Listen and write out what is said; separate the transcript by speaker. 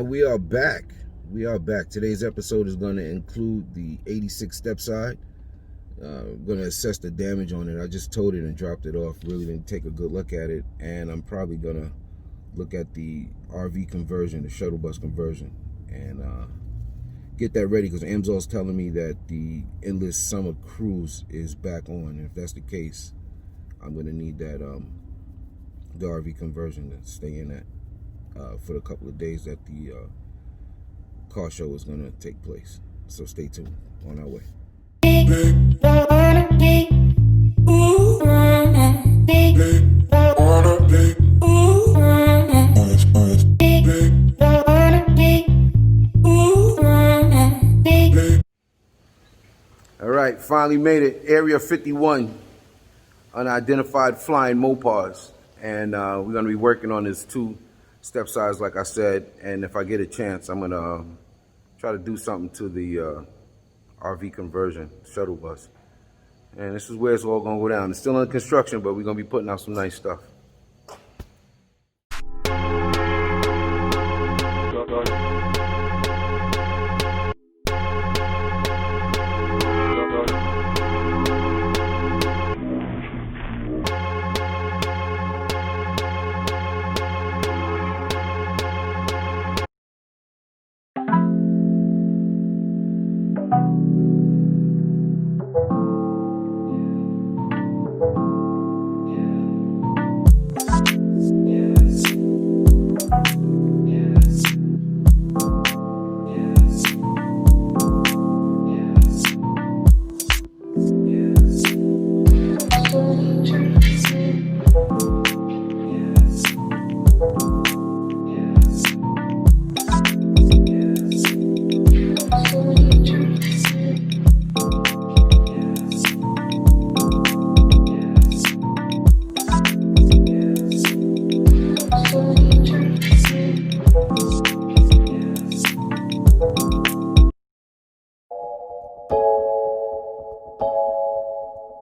Speaker 1: And we are back. We are back. Today's episode is going to include the 86 step side. Going to assess the damage on it. I just towed it and dropped it off. Really didn't take a good look at it. And I'm probably going to look at the RV conversion, the shuttle bus conversion, and get that ready, because Amzol's telling me that the Endless Summer Cruise is back on. And if that's the case, I'm going to need that the RV conversion to stay in that for the couple of days that the car show is going to take place. So stay tuned. On our way. All right, finally made it. Area 51, unidentified flying Mopars. And we're going to be working on this 2 step size, like I said. And if I get a chance, I'm going to try to do something to the RV conversion shuttle bus. And this is where it's all going to go down. It's still under construction, but we're going to be putting out some nice stuff.